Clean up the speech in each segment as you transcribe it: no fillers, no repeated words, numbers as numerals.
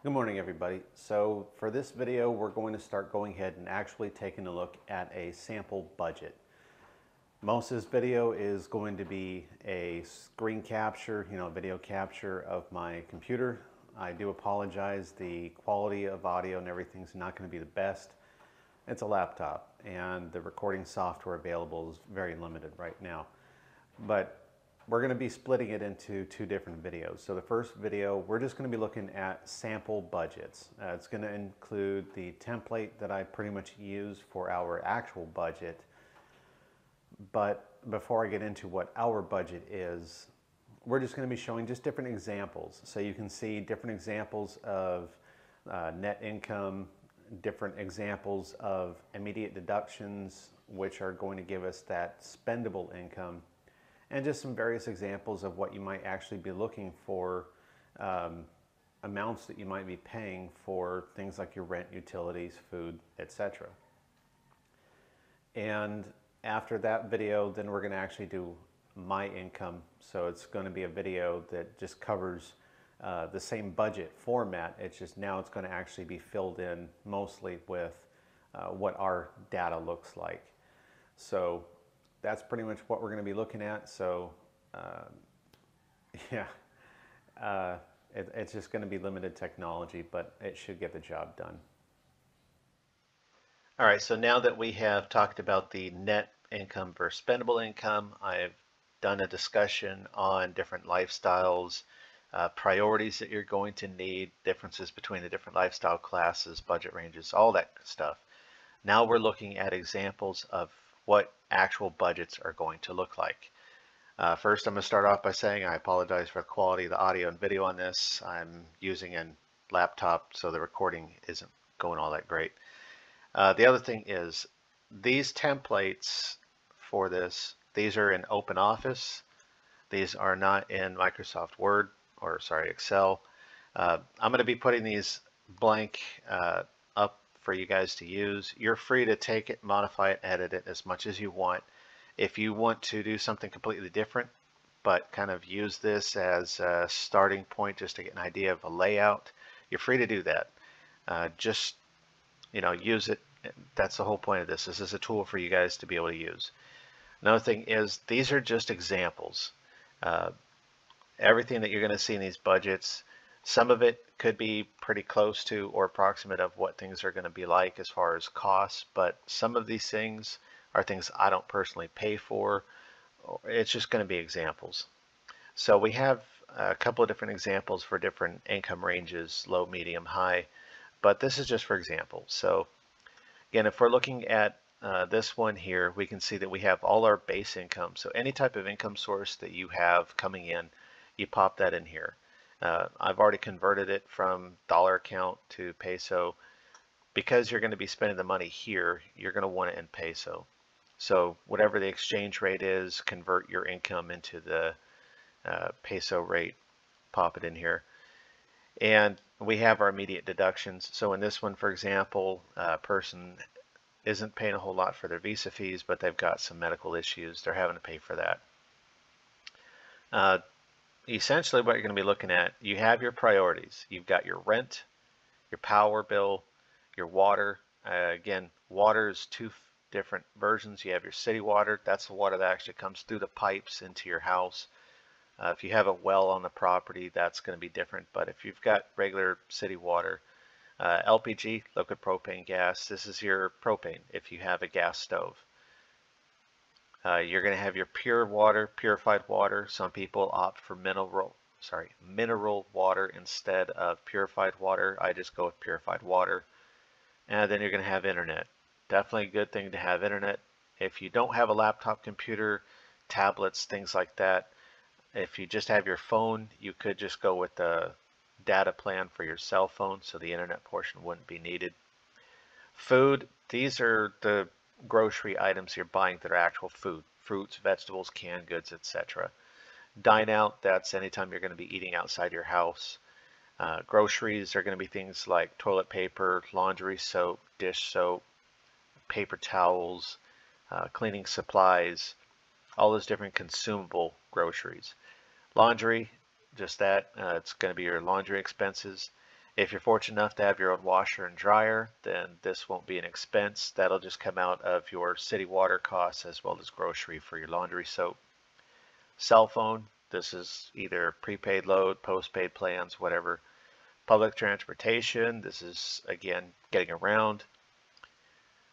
Good morning, everybody. So for this video, we're going to start going ahead and actually taking a look at a sample budget. Most of this video is going to be a screen capture, video capture of my computer. I do apologize. The quality of audio and everything's not going to be the best. It's a laptop and the recording software available is very limited right now. But we're going to be splitting it into two different videos. So the first video, we're just going to be looking at sample budgets. It's going to include the template that I pretty much use for our actual budget. But before I get into what our budget is, we're just going to be showing just different examples. So you can see different examples of net income, different examples of immediate deductions, which are going to give us that spendable income, and just some various examples of what you might actually be looking for, amounts that you might be paying for things like your rent, utilities, food, etc. And after that video, then we're going to actually do my income. So it's going to be a video that just covers the same budget format. It's just now it's going to actually be filled in mostly with what our data looks like. So that's pretty much what we're going to be looking at. So it's just going to be limited technology, but it should get the job done. All right, so now that we have talked about the net income versus spendable income, I've done a discussion on different lifestyles, priorities that you're going to need, differences between the different lifestyle classes, budget ranges, all that stuff. Now we're looking at examples of what actual budgets are going to look like. First, I'm going to start off by saying I apologize for the quality of the audio and video on this. I'm using a laptop, so the recording isn't going all that great. The other thing is these templates for this, these are in OpenOffice. These are not in Microsoft Word or Excel. I'm going to be putting these blank up for you guys to use. You're free to take it, modify it, edit it as much as you want. If you want to do something completely different, but kind of use this as a starting point just to get an idea of a layout, you're free to do that. Just, use it. That's the whole point of this. This is a tool for you guys to be able to use. Another thing is these are just examples. Everything that you're going to see in these budgets, some of it could be pretty close to or approximate of what things are going to be like as far as costs, but some of these things are things I don't personally pay for. It's just going to be examples. So we have a couple of different examples for different income ranges, low, medium, high, but this is just for example. So again, if we're looking at this one here, we can see that we have all our base income. So any type of income source that you have coming in, you pop that in here. I've already converted it from dollar account to peso. Because you're going to be spending the money here, you're going to want it in peso. So whatever the exchange rate is, convert your income into the peso rate, pop it in here. And we have our immediate deductions. So in this one, for example, a person isn't paying a whole lot for their visa fees, but they've got some medical issues. They're having to pay for that. Essentially what you're going to be looking at, you have your priorities. You've got your rent, your power bill, your water. Again, water is two different versions. You have your city water. That's the water that actually comes through the pipes into your house. If you have a well on the property, that's going to be different. But if you've got regular city water, LPG, liquid propane gas, this is your propane if you have a gas stove. You're going to have your pure water, purified water. Some people opt for mineral water instead of purified water. I just go with purified water. And then you're going to have internet. Definitely a good thing to have internet. If you don't have a laptop computer, tablets, things like that, if you just have your phone, you could just go with the data plan for your cell phone, so the internet portion wouldn't be needed. Food, these are the grocery items you're buying that are actual food, fruits, vegetables, canned goods, etc. Dine out, that's anytime you're going to be eating outside your house. Groceries are going to be things like toilet paper, laundry soap, dish soap, paper towels, cleaning supplies, all those different consumable groceries. Laundry, just that, it's going to be your laundry expenses. If you're fortunate enough to have your own washer and dryer, then this won't be an expense. That'll just come out of your city water costs as well as grocery for your laundry soap. Cell phone, this is either prepaid load, postpaid plans, whatever. Public transportation, this is again getting around.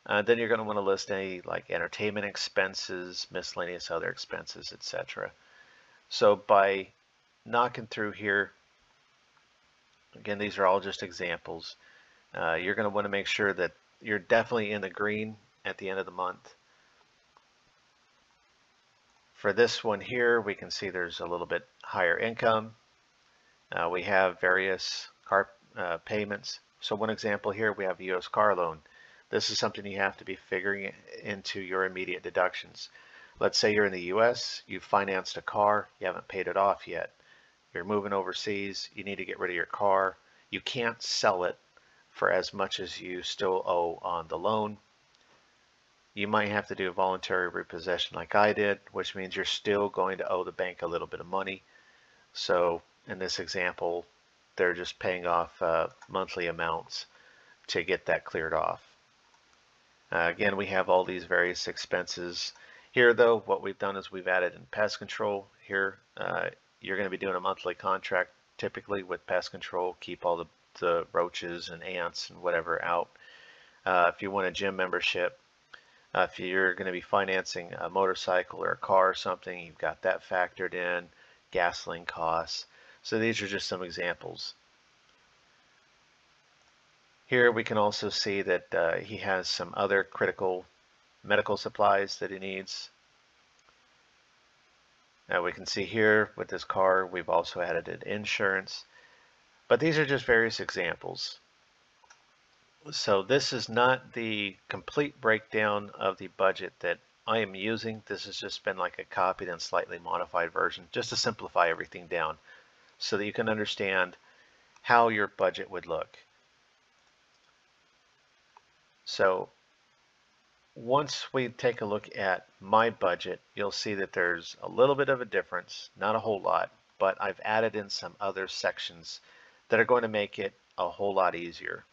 Then you're going to want to list any like entertainment expenses, miscellaneous other expenses, etc. So by knocking through here, again, these are all just examples. You're going to want to make sure that you're definitely in the green at the end of the month. For this one here, we can see there's a little bit higher income. We have various car payments. So one example here, we have a U.S. car loan. This is something you have to be figuring into your immediate deductions. Let's say you're in the U.S., you've financed a car, you haven't paid it off yet. You're moving overseas, you need to get rid of your car. You can't sell it for as much as you still owe on the loan. You might have to do a voluntary repossession like I did, which means you're still going to owe the bank a little bit of money. So in this example, they're just paying off monthly amounts to get that cleared off. Again, we have all these various expenses. Here though, what we've done is we've added in pest control. Here, you're going to be doing a monthly contract typically with pest control, keep all the roaches and ants and whatever out. If you want a gym membership, if you're going to be financing a motorcycle or a car or something, you've got that factored in, gasoline costs. So these are just some examples. Here we can also see that he has some other critical medical supplies that he needs. Now we can see here with this car, we've also added an insurance, but these are just various examples. So this is not the complete breakdown of the budget that I am using. This has just been like a copied and slightly modified version just to simplify everything down so that you can understand how your budget would look. So once we take a look at my budget, you'll see that there's a little bit of a difference, not a whole lot, but I've added in some other sections that are going to make it a whole lot easier.